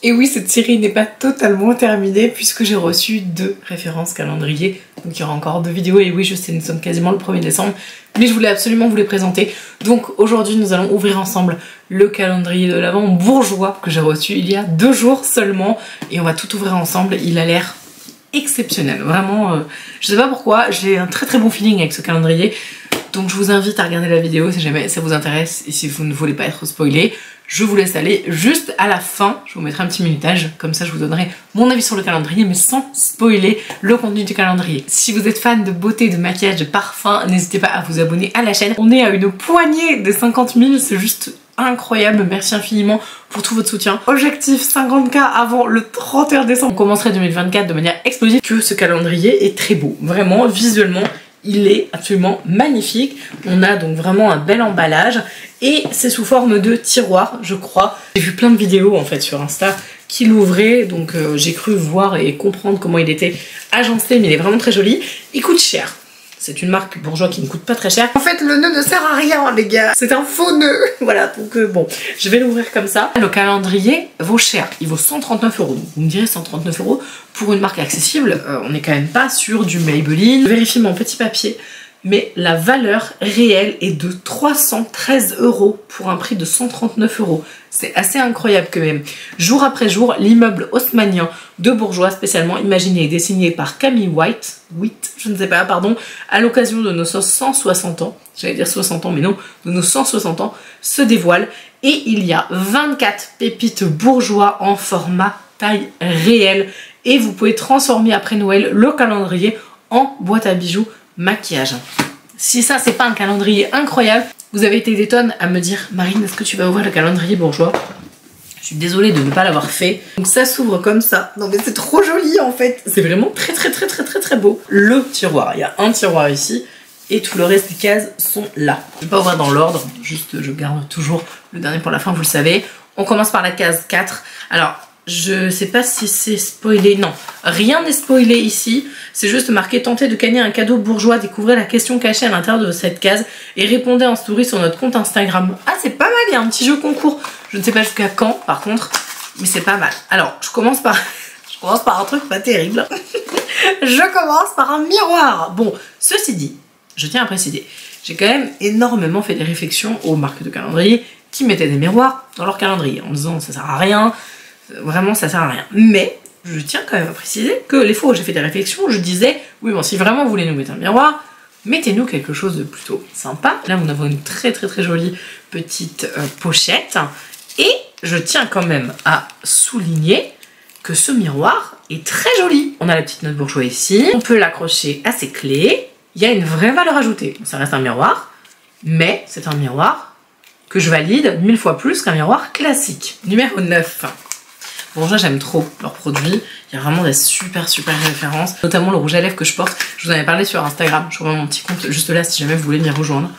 Et oui, cette série n'est pas totalement terminée puisque j'ai reçu 2 références calendrier. Donc il y aura encore 2 vidéos et oui, je sais, nous sommes quasiment le 1er décembre. Mais je voulais absolument vous les présenter. Donc aujourd'hui, nous allons ouvrir ensemble le calendrier de l'Avent bourgeois que j'ai reçu il y a 2 jours seulement. Et on va tout ouvrir ensemble. Il a l'air exceptionnel. Vraiment, je sais pas pourquoi, j'ai un très bon feeling avec ce calendrier. Donc je vous invite à regarder la vidéo si jamais ça vous intéresse et si vous ne voulez pas être spoilé. Je vous laisse aller juste à la fin, je vous mettrai un petit minutage, comme ça je vous donnerai mon avis sur le calendrier, mais sans spoiler le contenu du calendrier. Si vous êtes fan de beauté, de maquillage, de parfum, n'hésitez pas à vous abonner à la chaîne. On est à une poignée des 50 000, c'est juste incroyable, merci infiniment pour tout votre soutien. Objectif 50K avant le 31 décembre. On commencerait 2024 de manière explosive, que ce calendrier est très beau, vraiment visuellement. Il est absolument magnifique. On a donc vraiment un bel emballage et c'est sous forme de tiroir, je crois. J'ai vu plein de vidéos en fait sur Insta qui l'ouvraient, donc j'ai cru voir et comprendre comment il était agencé, mais il est vraiment très joli. Il coûte cher. C'est une marque bourgeois qui ne coûte pas très cher. En fait, le nœud ne sert à rien, les gars. C'est un faux nœud. Voilà, donc bon, je vais l'ouvrir comme ça. Le calendrier vaut cher. Il vaut 139 €. Donc, vous me direz 139 € pour une marque accessible. On n'est quand même pas sur du Maybelline. Je vérifie mon petit papier. Mais la valeur réelle est de 313 € pour un prix de 139 €. C'est assez incroyable quand même. Jour après jour, l'immeuble haussmannien de Bourgeois, spécialement imaginé et dessiné par Camille White, je ne sais pas, pardon, à l'occasion de nos 160 ans, j'allais dire 60 ans, mais non, de nos 160 ans, se dévoile. Et il y a 24 pépites Bourgeois en format taille réelle. Et vous pouvez transformer après Noël le calendrier en boîte à bijoux maquillage. Si ça c'est pas un calendrier incroyable, vous avez été des tonnes à me dire Marine, est-ce que tu vas ouvrir le calendrier bourgeois? Je suis désolée de ne pas l'avoir fait. Donc ça s'ouvre comme ça. Non mais c'est trop joli en fait. C'est vraiment très beau. Le tiroir, il y a un tiroir ici et tout le reste des cases sont là. Je vais pas ouvrir dans l'ordre, juste je garde toujours le dernier pour la fin, vous le savez. On commence par la case 4. Alors je sais pas si c'est spoilé, non, rien n'est spoilé ici, c'est juste marqué tenter de gagner un cadeau bourgeois, découvrez la question cachée à l'intérieur de cette case et répondez en story sur notre compte Instagram. Ah c'est pas mal, il y a un petit jeu concours, je ne sais pas jusqu'à quand par contre, mais c'est pas mal. Alors je commence par un truc pas terrible, je commence par un miroir. Bon, ceci dit, je tiens à préciser, j'ai quand même énormément fait des réflexions aux marques de calendrier qui mettaient des miroirs dans leur calendrier en disant ça sert à rien. Vraiment ça sert à rien, mais je tiens quand même à préciser que les fois où j'ai fait des réflexions je disais oui bon si vraiment vous voulez nous mettre un miroir, mettez-nous quelque chose de plutôt sympa. Là nous avons une très jolie petite pochette et je tiens quand même à souligner que ce miroir est très joli. On a la petite note bourgeois ici, on peut l'accrocher à ses clés, il y a une vraie valeur ajoutée. Ça reste un miroir, mais c'est un miroir que je valide 1000 fois plus qu'un miroir classique. Numéro 9. Bourgeois, j'aime trop leurs produits. Il y a vraiment des super références. Notamment le rouge à lèvres que je porte. Je vous en avais parlé sur Instagram. Je vous remets mon petit compte juste là si jamais vous voulez m'y rejoindre.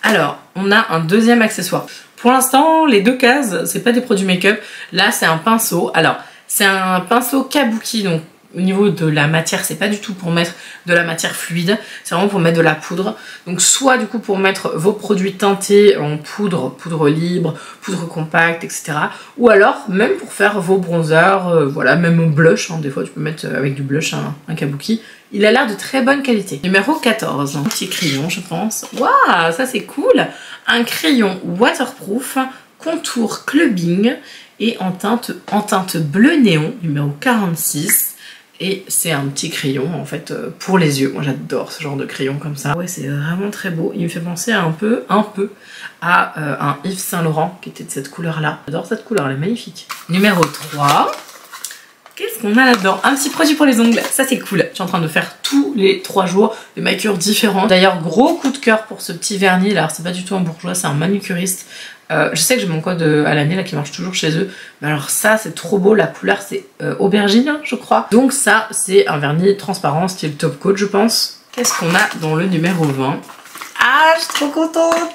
Alors, on a un deuxième accessoire. Pour l'instant, les 2 cases, c'est pas des produits make-up. Là, c'est un pinceau. Alors, c'est un pinceau kabuki. Donc, au niveau de la matière, c'est pas du tout pour mettre de la matière fluide. C'est vraiment pour mettre de la poudre. Donc, soit du coup pour mettre vos produits teintés en poudre, poudre libre, poudre compacte, etc. Ou alors, même pour faire vos bronzers, voilà, même au blush. Hein, des fois, tu peux mettre avec du blush un kabuki. Il a l'air de très bonne qualité. Numéro 14. Un petit crayon, je pense. Waouh, ça c'est cool. Un crayon waterproof, contour clubbing et en teinte bleu néon, numéro 46. Et c'est un petit crayon en fait pour les yeux. Moi j'adore ce genre de crayon comme ça. Ouais, c'est vraiment très beau. Il me fait penser un peu à un Yves Saint Laurent qui était de cette couleur là. J'adore cette couleur, elle est magnifique. Numéro 3. Qu'est-ce qu'on a là-dedans? Un petit produit pour les ongles, ça c'est cool. Je suis en train de faire tous les 3 jours des manucures différentes. D'ailleurs, gros coup de cœur pour ce petit vernis. Alors c'est pas du tout un bourgeois, c'est un manucuriste. Je sais que j'ai mon code à l'année là qui marche toujours chez eux. Mais alors ça c'est trop beau, la couleur c'est aubergine hein, je crois. Donc ça c'est un vernis transparent style top coat je pense. Qu'est-ce qu'on a dans le numéro 20? Ah, je suis trop contente.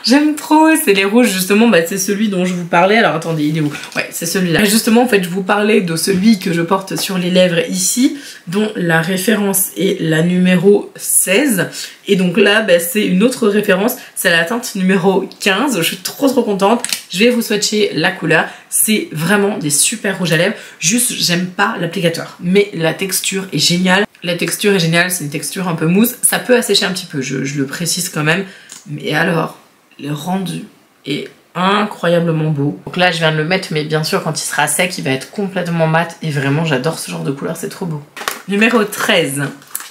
J'aime trop. C'est les rouges, justement. Bah, c'est celui dont je vous parlais. Alors, attendez, il est où? Ouais, c'est celui-là. Justement, en fait, je vous parlais de celui que je porte sur les lèvres ici, dont la référence est la numéro 16. Et donc là, bah, c'est une autre référence. C'est la teinte numéro 15. Je suis trop contente. Je vais vous swatcher la couleur. C'est vraiment des super rouges à lèvres. Juste, j'aime pas l'applicateur. Mais la texture est géniale. La texture est géniale, c'est une texture un peu mousse. Ça peut assécher un petit peu, je le précise quand même. Mais alors, le rendu est incroyablement beau. Donc là, je viens de le mettre, mais bien sûr, quand il sera sec, il va être complètement mat. Et vraiment, j'adore ce genre de couleur, c'est trop beau. Numéro 13.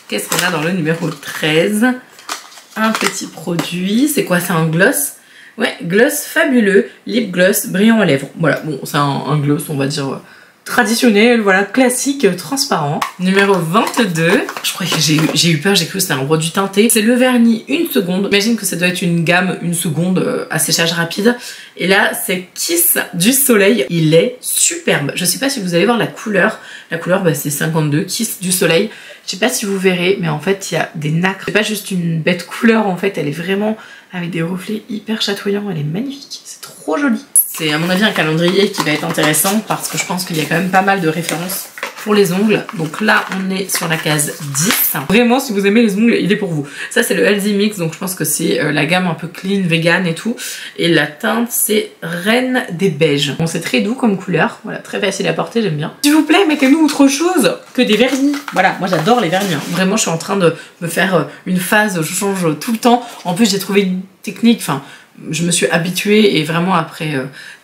Qu'est-ce qu'on a dans le numéro 13? Un petit produit. C'est quoi? C'est un gloss? Ouais, gloss fabuleux. Lip gloss brillant aux lèvres. Voilà, bon, c'est un gloss, on va dire... traditionnel, voilà, classique, transparent. Numéro 22. Je crois que j'ai eu peur, j'ai cru que c'était un produit teinté. C'est le vernis 1 seconde. J'imagine que ça doit être une gamme 1 seconde à séchage rapide. Et là, c'est Kiss du Soleil. Il est superbe. Je sais pas si vous allez voir la couleur. La couleur, bah, c'est 52, Kiss du Soleil. Je sais pas si vous verrez, mais en fait, il y a des nacres. C'est pas juste une bête couleur, en fait, elle est vraiment avec des reflets hyper chatoyants. Elle est magnifique. C'est trop joli. C'est à mon avis un calendrier qui va être intéressant parce que je pense qu'il y a quand même pas mal de références pour les ongles. Donc là on est sur la case 10. Vraiment si vous aimez les ongles il est pour vous. Ça c'est le Healthy Mix, donc je pense que c'est la gamme un peu clean, vegan et tout. Et la teinte c'est Reine des Beiges. Bon c'est très doux comme couleur, voilà, très facile à porter, j'aime bien. S'il vous plaît mettez-nous autre chose que des vernis. Voilà, moi j'adore les vernis. Vraiment je suis en train de me faire une phase, je change tout le temps. En plus j'ai trouvé une technique, enfin... je me suis habituée et vraiment après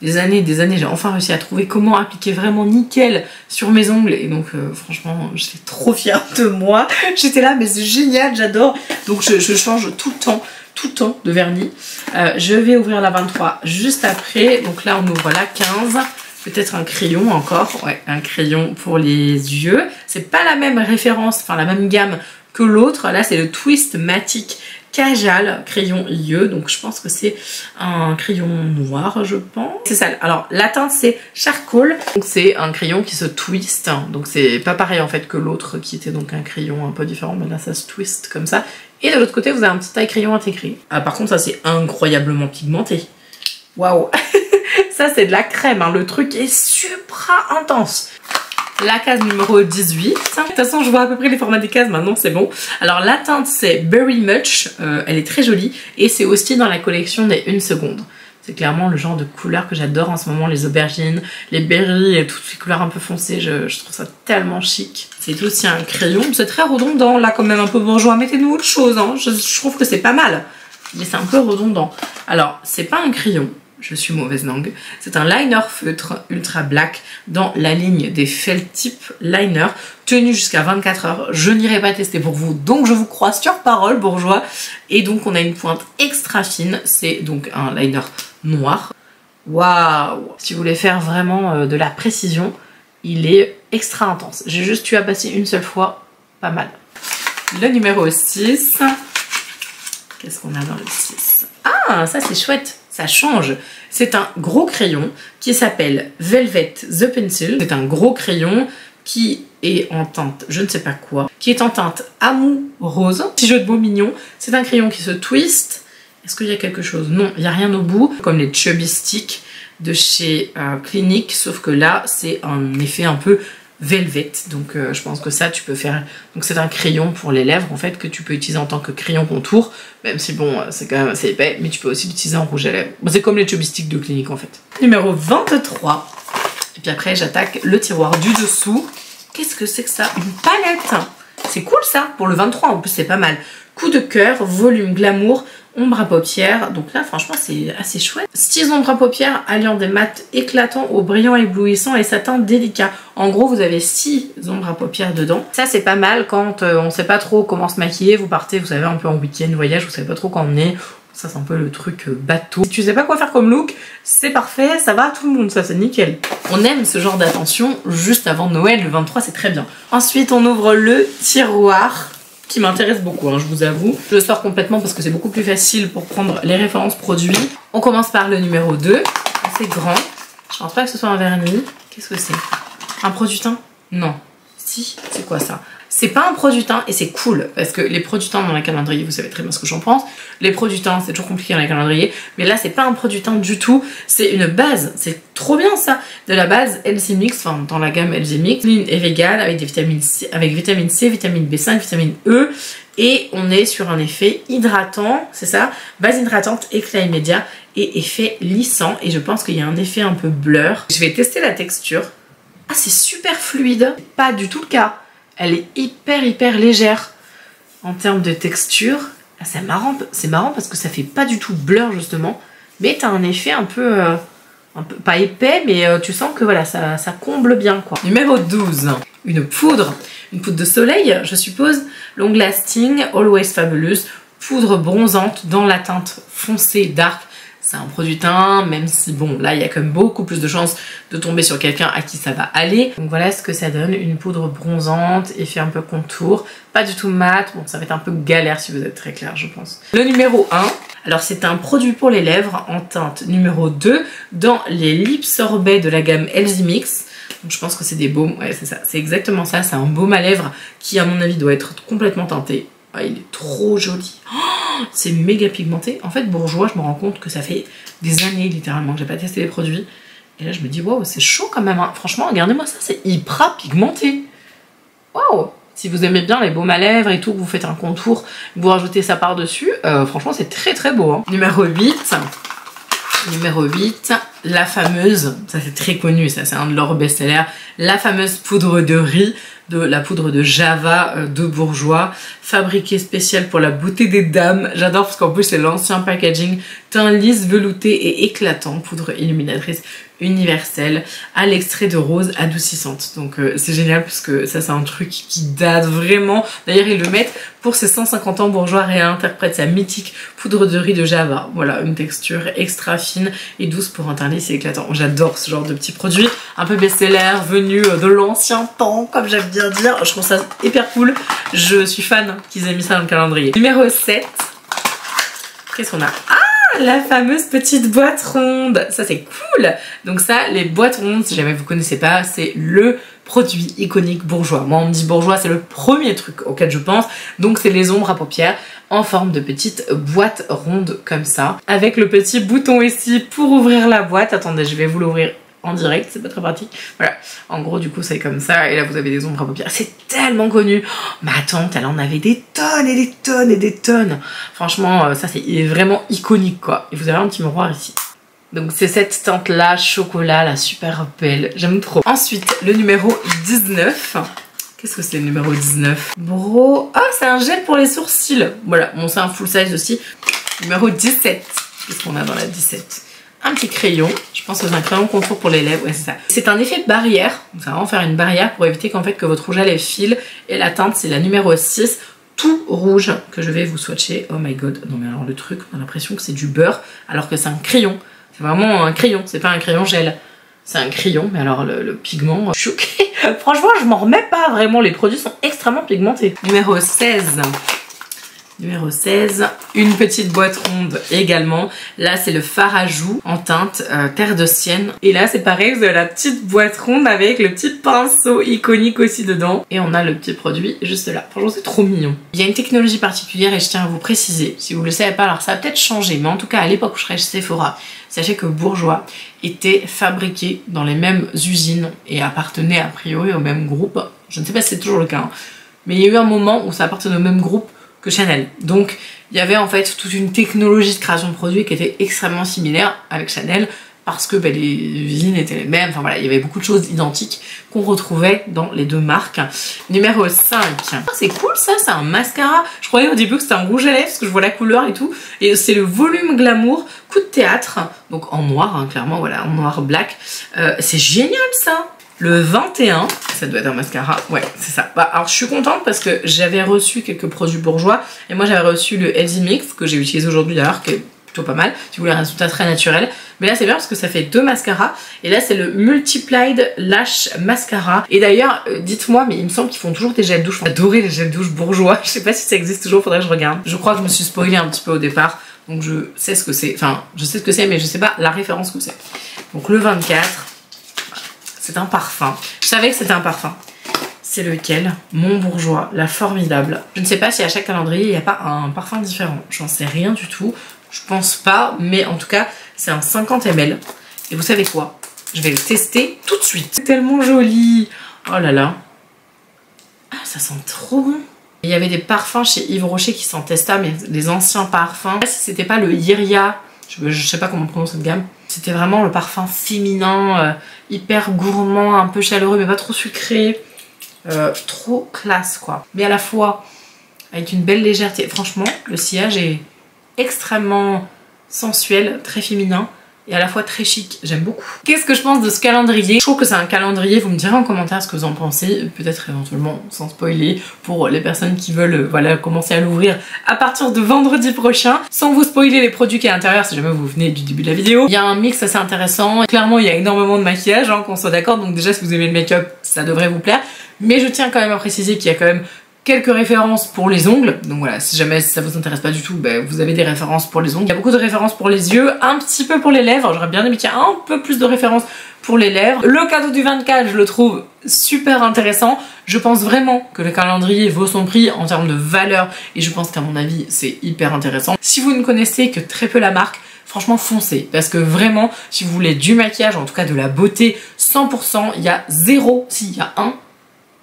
des années j'ai enfin réussi à trouver comment appliquer vraiment nickel sur mes ongles et donc franchement j'étais trop fière de moi. J'étais là mais c'est génial, j'adore. Donc je change tout le temps de vernis. Je vais ouvrir la 23 juste après. Donc là on ouvre la 15. Peut-être un crayon encore. Ouais, un crayon pour les yeux. C'est pas la même référence, enfin la même gamme que l'autre. Là c'est le Twist Matic Kajal crayon yeux, donc je pense que c'est un crayon noir, je pense. C'est ça. Alors la teinte c'est Charcoal, donc c'est un crayon qui se twist, donc c'est pas pareil en fait que l'autre qui était donc un crayon un peu différent, mais là ça se twist comme ça. Et de l'autre côté vous avez un petit taille crayon intégré. Ah par contre ça c'est incroyablement pigmenté. Waouh. Ça c'est de la crème, hein. Le truc est supra intense. La case numéro 18. De toute façon, je vois à peu près les formats des cases maintenant, c'est bon. Alors, la teinte, c'est Berry Much. Elle est très jolie. Et c'est aussi dans la collection des 1 seconde. C'est clairement le genre de couleur que j'adore en ce moment. Les aubergines, les berries et toutes ces couleurs un peu foncées. Je trouve ça tellement chic. C'est aussi un crayon. C'est très redondant, là, quand même un peu bourgeois. Mettez-nous autre chose, hein. Je trouve que c'est pas mal. Mais c'est un peu redondant. Alors, c'est pas un crayon. Je suis mauvaise langue. C'est un liner feutre ultra black dans la ligne des Felt Tip Liner, tenu jusqu'à 24 heures. Je n'irai pas tester pour vous, donc je vous crois sur parole, bourgeois. Et donc on a une pointe extra fine. C'est donc un liner noir. Waouh! Si vous voulez faire vraiment de la précision, il est extra intense. J'ai juste eu à passer une seule fois, pas mal. Le numéro 6. Qu'est-ce qu'on a dans le 6? Ah, ça c'est chouette! Ça change. C'est un gros crayon qui s'appelle Velvet The Pencil. C'est un gros crayon qui est en teinte, je ne sais pas quoi, qui est en teinte amou rose. Petit jeu de mots mignon. C'est un crayon qui se twist. Est-ce qu'il y a quelque chose? Non, il n'y a rien au bout. Comme les Chubby Stick de chez Clinique, sauf que là, c'est un effet un peu velvet. Donc je pense que ça tu peux faire. Donc c'est un crayon pour les lèvres en fait que tu peux utiliser en tant que crayon contour, même si bon c'est quand même assez épais, mais tu peux aussi l'utiliser en rouge à lèvres. Bon, c'est comme les Chubby Stick de Clinique en fait. Numéro 23. Et puis après j'attaque le tiroir du dessous. Qu'est-ce que c'est que ça? Une palette. C'est cool ça pour le 23, en plus c'est pas mal. Coup de cœur, volume glamour, ombre à paupières. Donc là franchement c'est assez chouette. 6 ombres à paupières alliant des mats éclatants au brillant éblouissant et satin délicat. En gros vous avez 6 ombres à paupières dedans. Ça c'est pas mal quand on sait pas trop comment se maquiller. Vous partez, vous savez, un peu en week-end, voyage, vous savez pas trop quand emmener. Ça c'est un peu le truc bateau. Si tu sais pas quoi faire comme look, c'est parfait, ça va à tout le monde, ça c'est nickel. On aime ce genre d'attention juste avant Noël, le 23 c'est très bien. Ensuite on ouvre le tiroir qui m'intéresse beaucoup, hein, je vous avoue. Je le sors complètement parce que c'est beaucoup plus facile pour prendre les références produits. On commence par le numéro 2, assez grand. Je pense pas que ce soit un vernis. Qu'est-ce que c'est? Un produit teint? Non. si, c'est quoi ça? C'est pas un produit teint et c'est cool parce que les produits teints dans la calendrier, vous savez très bien ce que j'en pense. Les produits teints, c'est toujours compliqué dans la calendrier, mais là c'est pas un produit teint du tout, c'est une base, c'est trop bien ça. De la base LZ Mix, enfin dans la gamme LZ Mix, clean et vegan avec des vitamines C, avec vitamine C, vitamine B5, vitamine E, et on est sur un effet hydratant, c'est ça, base hydratante, éclat immédiat et effet lissant, et je pense qu'il y a un effet un peu blur. Je vais tester la texture. Ah, c'est super fluide, pas du tout le cas. Elle est hyper légère en termes de texture. Ah, c'est marrant parce que ça fait pas du tout blur justement, mais t'as un effet un peu pas épais, mais tu sens que voilà, ça comble bien quoi. Numéro 12, une poudre de soleil, je suppose, long lasting, always fabulous, poudre bronzante dans la teinte foncée dark. C'est un produit teint, même si bon, là il y a quand même beaucoup plus de chances de tomber sur quelqu'un à qui ça va aller. Donc voilà ce que ça donne, une poudre bronzante, effet un peu contour, pas du tout mat, bon ça va être un peu galère si vous êtes très clair je pense. Le numéro 1, alors c'est un produit pour les lèvres en teinte numéro 2 dans les lip sorbets de la gamme LZ Mix. Donc je pense que c'est des baumes, ouais c'est ça, c'est exactement ça, c'est un baume à lèvres qui à mon avis doit être complètement teinté. Ah, il est trop joli. Oh, c'est méga pigmenté. En fait, Bourjois, je me rends compte que ça fait des années littéralement que j'ai pas testé les produits. Et là, je me dis, waouh, c'est chaud quand même. Hein. Franchement, regardez-moi ça, c'est hyper pigmenté. Waouh! Si vous aimez bien les baumes à lèvres et tout, que vous faites un contour, vous rajoutez ça par-dessus, franchement, c'est très beau. Hein. Numéro 8. Numéro 8, la fameuse, ça c'est très connu, ça c'est un de leurs best-sellers, la fameuse poudre de riz, la poudre de Java de Bourjois, fabriquée spéciale pour la beauté des dames. J'adore parce qu'en plus c'est l'ancien packaging, teint lisse, velouté et éclatant, poudre illuminatrice universelle à l'extrait de rose adoucissante. Donc c'est génial parce que ça c'est un truc qui date vraiment. D'ailleurs ils le mettent pour ses 150 ans. Bourjois réinterprète sa mythique poudre de riz de Java. Voilà, une texture extra fine et douce pour un teint lisse et éclatant. J'adore ce genre de petits produits un peu best-seller, venus de l'ancien temps, comme j'aime bien dire. Je trouve ça hyper cool. Je suis fan qu'ils aient mis ça dans le calendrier. Numéro 7. Qu'est-ce qu'on a? La fameuse petite boîte ronde, ça c'est cool. Donc ça, les boîtes rondes, si jamais vous connaissez pas, c'est le produit iconique Bourjois. Moi on me dit Bourjois, c'est le premier truc auquel je pense. Donc c'est les ombres à paupières en forme de petite boîte ronde comme ça, avec le petit bouton ici pour ouvrir la boîte. Attendez, je vais vous l'ouvrir en direct, c'est pas très pratique. Voilà, en gros du coup c'est comme ça, et là vous avez des ombres à paupières. C'est tellement connu. Ma tante, elle en avait des tonnes et des tonnes et des tonnes. Franchement, ça c'est vraiment iconique quoi. Et vous avez un petit miroir ici. Donc c'est cette teinte là, chocolat, là, super belle. J'aime trop. Ensuite, le numéro 19. Qu'est-ce que c'est le numéro 19? Bro... Ah, c'est un gel pour les sourcils. Voilà, bon c'est un full size aussi. Numéro 17. Qu'est-ce qu'on a dans la 17? Un petit crayon, je pense que c'est un crayon contour pour les lèvres, ouais c'est ça. C'est un effet barrière, donc ça va vraiment faire une barrière pour éviter qu'en fait que votre rouge à lèvres file. Et la teinte c'est la numéro 6, tout rouge, que je vais vous swatcher. Oh my god, non mais alors le truc, on a l'impression que c'est du beurre, alors que c'est un crayon. C'est vraiment un crayon, c'est pas un crayon gel. C'est un crayon, mais alors le pigment, je suis choquée. Franchement je m'en remets pas vraiment, les produits sont extrêmement pigmentés. Numéro 16. Numéro 16, une petite boîte ronde également. Là, c'est le fard à joues en teinte terre de sienne. Et là, c'est pareil, vous avez la petite boîte ronde avec le petit pinceau iconique aussi dedans. Et on a le petit produit juste là. Franchement, c'est trop mignon. Il y a une technologie particulière et je tiens à vous préciser, si vous ne le savez pas, alors ça a peut-être changé, mais en tout cas, à l'époque où je serais chez Sephora, sachez que Bourjois était fabriqué dans les mêmes usines et appartenait a priori au même groupe. Je ne sais pas si c'est toujours le cas, hein. Mais il y a eu un moment où ça appartenait au même groupe que Chanel. Donc il y avait en fait toute une technologie de création de produits qui était extrêmement similaire avec Chanel parce que les usines étaient les mêmes, enfin voilà, il y avait beaucoup de choses identiques qu'on retrouvait dans les deux marques. Numéro 5. Ah, c'est cool ça, c'est un mascara. Je croyais au début que c'était un rouge à lèvres parce que je vois la couleur et tout. Et c'est le volume glamour coup de théâtre, donc en noir, hein, clairement, voilà, en noir black. C'est génial ça. Le 21, ça doit être un mascara, ouais c'est ça. Bah, alors je suis contente parce que j'avais reçu quelques produits Bourjois et moi j'avais reçu le LZ Mix que j'ai utilisé aujourd'hui d'ailleurs, qui est plutôt pas mal si vous voulez un résultat très naturel. Mais là c'est bien parce que ça fait deux mascaras et là c'est le Multiplied Lash Mascara. Et d'ailleurs dites-moi, mais il me semble qu'ils font toujours des gels douche. J'adorais les gels douche Bourjois, je sais pas si ça existe toujours, faudrait que je regarde. Je crois que je me suis spoilé un petit peu au départ, donc je sais ce que c'est, enfin je sais ce que c'est mais je sais pas la référence que c'est. Donc le 24. C'est un parfum. Je savais que c'était un parfum. c'est lequel? Mon Bourjois, la formidable. Je ne sais pas si à chaque calendrier il n'y a pas un parfum différent. J'en sais rien du tout. Je pense pas, mais en tout cas, c'est un 50 ml. Et vous savez quoi? Je vais le tester tout de suite. C'est tellement joli. Oh là là. Ah, ça sent trop bon. Il y avait des parfums chez Yves Rocher qui sentaient ça, mais les anciens parfums. Si c'était pas le Iria, je sais pas comment on prononce cette gamme. C'était vraiment le parfum féminin, hyper gourmand, un peu chaleureux, mais pas trop sucré. Trop classe quoi. Mais à la fois avec une belle légèreté. Franchement, le sillage est extrêmement sensuel, très féminin. Et à la fois très chic, j'aime beaucoup. Qu'est-ce que je pense de ce calendrier? Je trouve que c'est un calendrier, vous me direz en commentaire ce que vous en pensez, peut-être éventuellement sans spoiler, pour les personnes qui veulent voilà, commencer à l'ouvrir à partir de vendredi prochain, sans vous spoiler les produits qui est à l'intérieur si jamais vous venez du début de la vidéo. Il y a un mix assez intéressant, clairement il y a énormément de maquillage, hein, qu'on soit d'accord, donc déjà si vous aimez le make-up, ça devrait vous plaire. Mais je tiens quand même à préciser qu'il y a quand même quelques références pour les ongles, donc voilà, si jamais ça vous intéresse pas du tout, ben, vous avez des références pour les ongles. Il y a beaucoup de références pour les yeux, un petit peu pour les lèvres, j'aurais bien aimé qu'il y ait un peu plus de références pour les lèvres. Le cadeau du 24, je le trouve super intéressant. Je pense vraiment que le calendrier vaut son prix en termes de valeur et je pense qu'à mon avis, c'est hyper intéressant. Si vous ne connaissez que très peu la marque, franchement foncez, parce que vraiment, si vous voulez du maquillage, en tout cas de la beauté 100%, il y a zéro, si, il y a un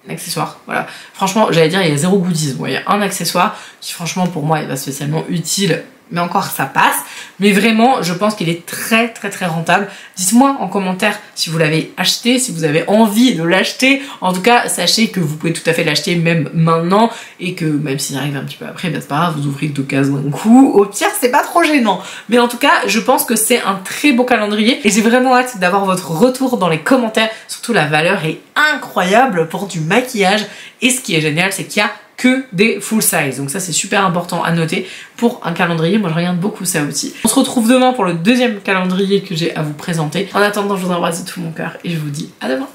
accessoire, voilà. Franchement, j'allais dire il y a zéro goodies. Bon, il y a un accessoire qui franchement pour moi est pas spécialement utile, mais encore ça passe. Mais vraiment, je pense qu'il est très rentable. Dites-moi en commentaire si vous l'avez acheté, si vous avez envie de l'acheter. En tout cas, sachez que vous pouvez tout à fait l'acheter même maintenant et que même s'il arrive un petit peu après, ben c'est pas grave, vous ouvrez 2 cases d'un coup. Au pire, c'est pas trop gênant. Mais en tout cas, je pense que c'est un très beau calendrier et j'ai vraiment hâte d'avoir votre retour dans les commentaires. Surtout la valeur est incroyable pour du maquillage et ce qui est génial, c'est qu'il y a que des full size, donc ça c'est super important à noter pour un calendrier. Moi je regarde beaucoup ça aussi. On se retrouve demain pour le deuxième calendrier que j'ai à vous présenter. En attendant, je vous embrasse de tout mon cœur et je vous dis à demain.